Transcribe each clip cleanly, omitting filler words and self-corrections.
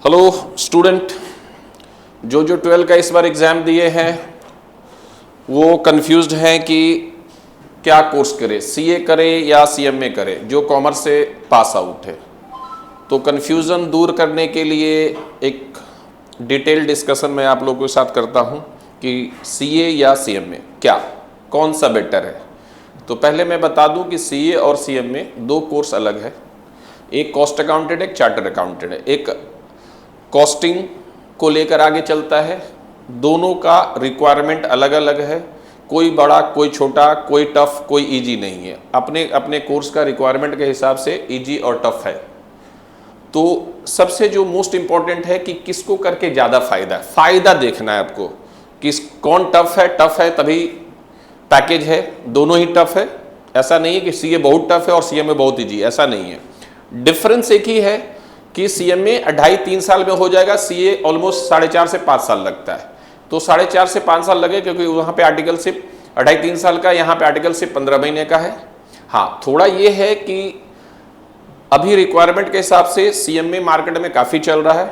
Hello student, जो 12 का इस बार एग्ज़ाम दिए हैं वो कंफ्यूज्ड हैं कि क्या कोर्स करे, सीए करे या सीएमए करे, जो कॉमर्स से पास आउट है। तो कंफ्यूजन दूर करने के लिए एक डिटेल डिस्कशन मैं आप लोगों के साथ करता हूं कि सीए या सीएमए क्या, कौन सा बेटर है। तो पहले मैं बता दूं कि सीए और सीएमए दो कोर्स अलग है। एक कॉस्ट अकाउंटेंट, एक चार्टर्ड अकाउंटेंट है। एक कॉस्टिंग को लेकर आगे चलता है। दोनों का रिक्वायरमेंट अलग अलग है, कोई बड़ा कोई छोटा, कोई टफ कोई इजी नहीं है। अपने अपने कोर्स का रिक्वायरमेंट के हिसाब से इजी और टफ है। तो सबसे जो मोस्ट इम्पॉर्टेंट है कि किसको करके ज़्यादा फ़ायदा देखना है आपको, किस कौन टफ है तभी पैकेज है। दोनों ही टफ है, ऐसा नहीं है कि सीए बहुत टफ है और सीएमए बहुत इजी, ऐसा नहीं है। डिफरेंस एक ही है कि सीएमए 2.5-3 साल में हो जाएगा, सीए ऑलमोस्ट 4.5 से 5 साल लगता है। तो 4.5 से 5 साल लगे क्योंकि वहाँ पे आर्टिकलशिप 2.5-3 साल का, यहाँ पे आर्टिकलशिप 15 महीने का है। हाँ, थोड़ा ये है कि अभी रिक्वायरमेंट के हिसाब से सीएमए मार्केट में काफ़ी चल रहा है।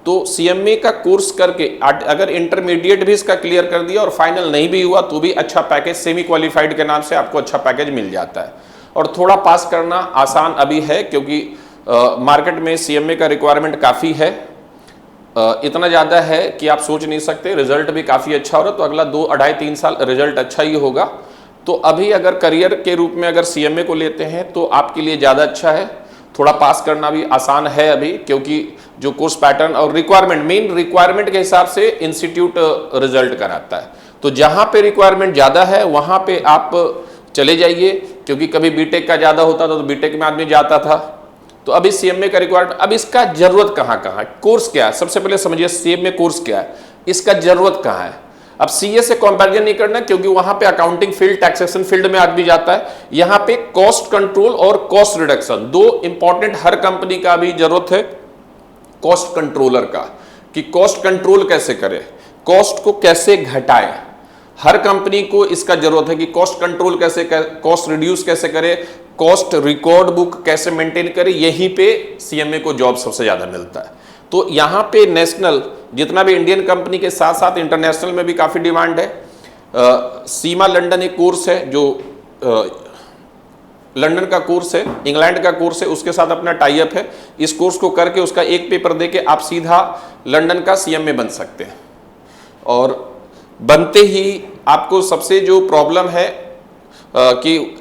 तो सीएमए का कोर्स करके अगर इंटरमीडिएट भी इसका क्लियर कर दिया और फाइनल नहीं भी हुआ तो भी अच्छा पैकेज, सेमी क्वालिफाइड के नाम से आपको अच्छा पैकेज मिल जाता है। और थोड़ा पास करना आसान अभी है क्योंकि मार्केट में सीएमए का रिक्वायरमेंट काफ़ी है। इतना ज़्यादा है कि आप सोच नहीं सकते। रिजल्ट भी काफ़ी अच्छा हो रहा है, तो अगला 2-2.5-3 साल रिजल्ट अच्छा ही होगा। तो अभी अगर करियर के रूप में अगर सीएमए को लेते हैं तो आपके लिए ज़्यादा अच्छा है। थोड़ा पास करना भी आसान है अभी, क्योंकि जो कोर्स पैटर्न और रिक्वायरमेंट, मेन रिक्वायरमेंट के हिसाब से इंस्टीट्यूट रिजल्ट कराता है। तो जहाँ पे रिक्वायरमेंट ज़्यादा है वहाँ पे आप चले जाइए, क्योंकि कभी बीटेक का ज़्यादा होता था तो बीटेक में आदमी जाता था। तो अभी सीएमए का रिक्वायरमेंट, अब इसका जरूरत कहाँ है, कोर्स क्या है, सबसे पहले समझिए सीएमए कोर्स क्या है, इसका जरूरत कहाँ है। अब सीए से कंपैरिजन नहीं करना, क्योंकि वहां पे अकाउंटिंग फील्ड, टैक्सेशन फील्ड में आदमी जाता है। यहां पे कॉस्ट कंट्रोल और कॉस्ट रिडक्शन, दो इंपॉर्टेंट हर कंपनी का भी जरूरत है। कॉस्ट कंट्रोलर का, कि कॉस्ट कंट्रोल कैसे करे, कॉस्ट को कैसे घटाए, हर कंपनी को इसका जरूरत है कि कॉस्ट कंट्रोल कैसे करे, कॉस्ट रिड्यूस कैसे करे, कॉस्ट रिकॉर्ड बुक कैसे मेंटेन करे। यहीं पे सीएमए को जॉब सबसे ज्यादा मिलता है। तो यहाँ पे नेशनल, जितना भी इंडियन कंपनी के साथ साथ इंटरनेशनल में भी काफ़ी डिमांड है। सीमा लंदन एक कोर्स है जो लंदन का कोर्स है, इंग्लैंड का कोर्स है, उसके साथ अपना टाई अप है। इस कोर्स को करके उसका एक पेपर देके आप सीधा लंदन का सीएमए बन सकते हैं। और बनते ही आपको सबसे जो प्रॉब्लम है कि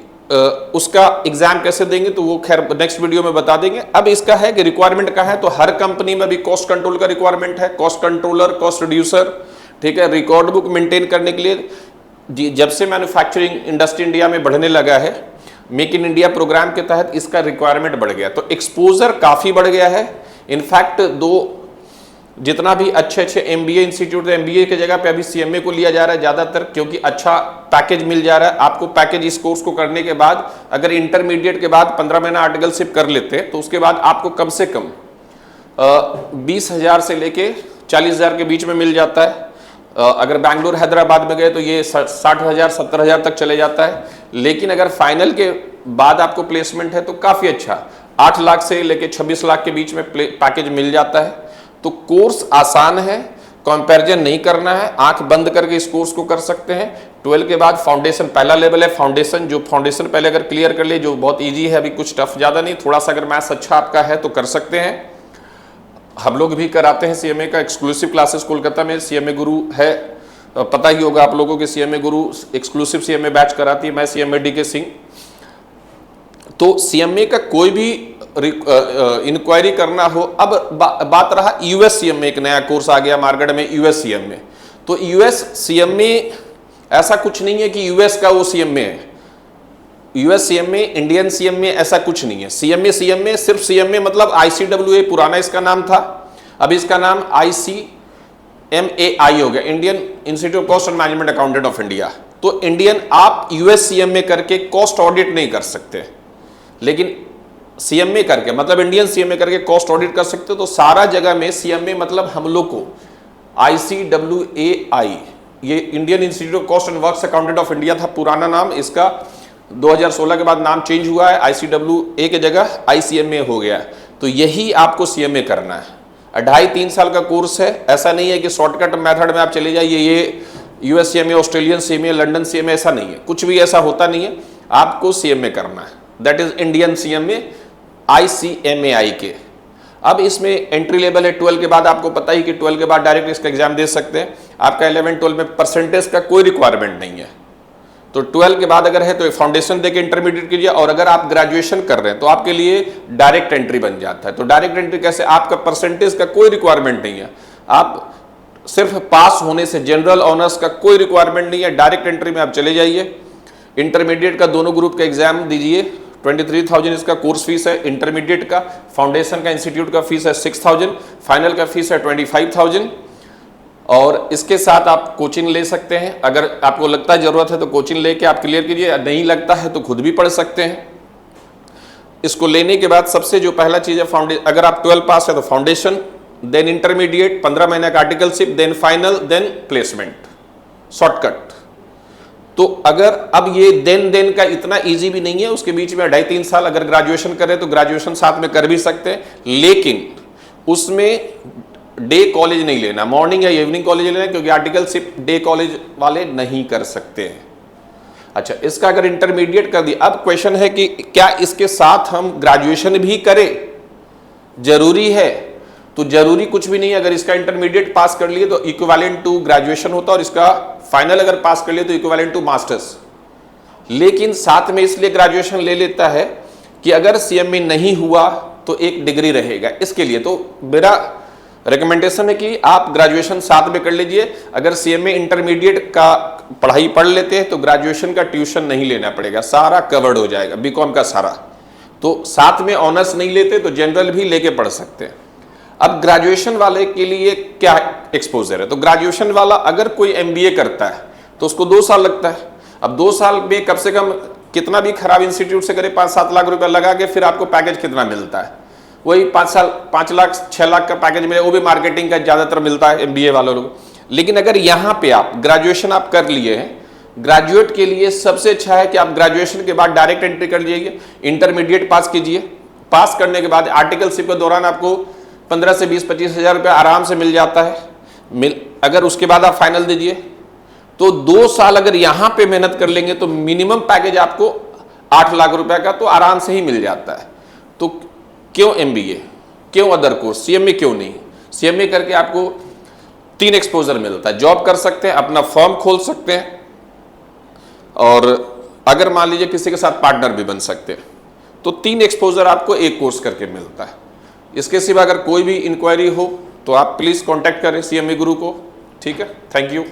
उसका एग्जाम कैसे देंगे, तो वो खैर नेक्स्ट वीडियो में बता देंगे। अब इसका है कि रिक्वायरमेंट का है, तो हर कंपनी में भी कॉस्ट कंट्रोल का रिक्वायरमेंट है, कॉस्ट कंट्रोलर, कॉस्ट रिड्यूसर, ठीक है। रिकॉर्ड बुक मेंटेन करने के लिए जब से मैन्युफैक्चरिंग इंडस्ट्री इंडिया में बढ़ने लगा है, मेक इन इंडिया प्रोग्राम के तहत इसका रिक्वायरमेंट बढ़ गया, तो एक्सपोजर काफ़ी बढ़ गया है। इनफैक्ट जितना भी अच्छे एमबीए इंस्टीट्यूट है, एमबीए की जगह पे अभी सीएमए को लिया जा रहा है ज़्यादातर, क्योंकि अच्छा पैकेज मिल जा रहा है आपको। पैकेज इस कोर्स को करने के बाद अगर इंटरमीडिएट के बाद 15 महीना आर्टिकलशिप कर लेते हैं तो उसके बाद आपको कम से कम 20,000 से लेके 40,000 के बीच में मिल जाता है। अगर बैंगलोर हैदराबाद में गए तो ये 60,000 70,000 तक चले जाता है। लेकिन अगर फाइनल के बाद आपको प्लेसमेंट है तो काफ़ी अच्छा 8 लाख से लेके 26 लाख के बीच में पैकेज मिल जाता है। तो कोर्स आसान है, कंपैरिजन नहीं करना है, आंख बंद करके इस कोर्स को कर सकते हैं। 12 के बाद फाउंडेशन पहला लेवल है, फाउंडेशन, जो फाउंडेशन पहले अगर क्लियर कर ले, जो बहुत इजी है, अभी कुछ टफ ज़्यादा नहीं, थोड़ा सा अगर मैथ्स अच्छा आपका है तो कर सकते हैं। हम लोग भी कराते हैं सीएमए का एक्सक्लूसिव क्लासेस, कोलकाता में सीएमए गुरु है, पता ही होगा आप लोगों के, सीएमए गुरु एक्सक्लूसिव सीएमए बैच कराती है, मैं सीएमए डीके सिंह। तो सीएमए का कोई भी इंक्वायरी करना हो, अब बात रहा यूएस सीएमए, एक नया कोर्स आ गया मार्केट में यूएस सीएमए। तो यूएस सीएमए ऐसा कुछ नहीं है कि यूएस का वो सीएमए है, यूएस सीएमए इंडियन सीएमए ऐसा कुछ नहीं है। सीएमए सिर्फ सीएमए मतलब आईसीडब्ल्यूए पुराना इसका नाम था, अब इसका नाम ICMAI हो गया, Indian institute of cost and management accountant of India. तो इंडियन, आप यूएस सीएमए करके कॉस्ट ऑडिट नहीं कर सकते, लेकिन सीएमए करके मतलब इंडियन सीएमए करके कॉस्ट ऑडिट कर सकते हो। तो सारा जगह में सीएमए मतलब हम लोग को ICWAI, ये Indian institute of cost and works accountant of India था पुराना नाम, इसका 2016 के बाद नाम चेंज हुआ है, ICWA की जगह ICMA हो गया। तो यही आपको सीएमए करना है। 2.5-3 साल का कोर्स है। ऐसा नहीं है कि शॉर्टकट मेथड में आप चले जाइए, ये US CMA, Australian CMA, London CMA, ऐसा नहीं है, कुछ भी ऐसा होता नहीं है। आपको सीएमए करना है, that is Indian CMA ICMAI के। अब इसमें एंट्री लेवल है 12 के बाद, आपको पता ही कि 12 के बाद डायरेक्ट इसका एग्जाम दे सकते हैं। आपका 11-12 में परसेंटेज का कोई रिक्वायरमेंट नहीं है, तो 12 के बाद अगर है तो फाउंडेशन देके इंटरमीडिएट कीजिए, और अगर आप ग्रेजुएशन कर रहे हैं तो आपके लिए डायरेक्ट एंट्री बन जाता है। तो डायरेक्ट एंट्री कैसे? आपका परसेंटेज का कोई रिक्वायरमेंट नहीं है, आप सिर्फ पास होने से, जनरल ऑनर्स का कोई रिक्वायरमेंट नहीं है, डायरेक्ट एंट्री में आप चले जाइए। इंटरमीडिएट का दोनों ग्रुप का एग्जाम दीजिए, 23,000 इसका कोर्स फीस है। इंटरमीडिएट का, फाउंडेशन का, इंस्टीट्यूट का फीस है 6,000, फाइनल का फीस है 25,000। और इसके साथ आप कोचिंग ले सकते हैं, अगर आपको लगता है जरूरत है तो कोचिंग लेके आप क्लियर कीजिए, नहीं लगता है तो खुद भी पढ़ सकते हैं। इसको लेने के बाद सबसे जो पहला चीज है फाउंडेशन, अगर आप 12 पास है तो फाउंडेशन, देन इंटरमीडिएट, 15 महीने का articleship, then final, then placement, shortcut. तो अगर अब ये देन का इतना इजी भी नहीं है, उसके बीच में 2.5-3 साल अगर ग्रेजुएशन करें तो ग्रेजुएशन साथ में कर भी सकते हैं, लेकिन उसमें डे कॉलेज नहीं लेना, मॉर्निंग या इवनिंग कॉलेज लेना, क्योंकि आर्टिकलशिप डे कॉलेज वाले नहीं कर सकते हैं। अच्छा, इसका अगर इंटरमीडिएट कर दिया, अब क्वेश्चन है कि क्या इसके साथ हम ग्रेजुएशन भी करें, जरूरी है? तो जरूरी कुछ भी नहीं है। अगर इसका इंटरमीडिएट पास कर लिए तो इक्विवेलेंट टू ग्रेजुएशन होता है, और इसका फाइनल अगर पास कर लिए तो इक्विवेलेंट टू मास्टर्स। लेकिन साथ में इसलिए ग्रेजुएशन ले लेता है कि अगर सीएमए नहीं हुआ तो एक डिग्री रहेगा, इसके लिए। तो मेरा रिकमेंडेशन है कि आप ग्रेजुएशन साथ में कर लीजिए। अगर सीएमए इंटरमीडिएट का पढ़ाई पढ़ लेते हैं तो ग्रेजुएशन का ट्यूशन नहीं लेना पड़ेगा, सारा कवर्ड हो जाएगा, बीकॉम का सारा। तो साथ में ऑनर्स नहीं लेते तो जनरल भी लेके पढ़ सकते हैं। अब ग्रेजुएशन वाले के लिए क्या एक्सपोजर है? तो ग्रेजुएशन वाला अगर कोई एमबीए करता है तो उसको 2 साल लगता है। अब 2 साल में कम से कम कितना भी खराब इंस्टीट्यूट से करे, 5-7 लाख रुपया लगा के, फिर आपको पैकेज कितना मिलता है? वही 5 लाख 6 लाख का पैकेज मिले, वो भी मार्केटिंग का ज्यादातर मिलता है एमबीए वालों को। लेकिन अगर यहाँ पे आप ग्रेजुएशन आप कर लिए हैं, ग्रेजुएट के लिए सबसे अच्छा है कि आप ग्रेजुएशन के बाद डायरेक्ट एंट्री कर लीजिए, इंटरमीडिएट पास कीजिए। पास करने के बाद आर्टिकलशिप के दौरान आपको 15 से 20-25 हज़ार रुपया आराम से मिल जाता है। अगर उसके बाद आप फाइनल दीजिए तो 2 साल अगर यहां पे मेहनत कर लेंगे तो मिनिमम पैकेज आपको 8 लाख रुपया का तो आराम से ही मिल जाता है। तो क्यों एमबीए, क्यों अदर कोर्स, सीएमए क्यों नहीं? सीएमए करके आपको 3 एक्सपोजर मिलता है, जॉब कर सकते हैं, अपना फर्म खोल सकते हैं, और अगर मान लीजिए किसी के साथ पार्टनर भी बन सकते हैं। तो 3 एक्सपोजर आपको एक कोर्स करके मिलता है। इसके सिवा अगर कोई भी इंक्वायरी हो तो आप प्लीज कांटेक्ट करें सीएमए गुरु को। ठीक है, थैंक यू।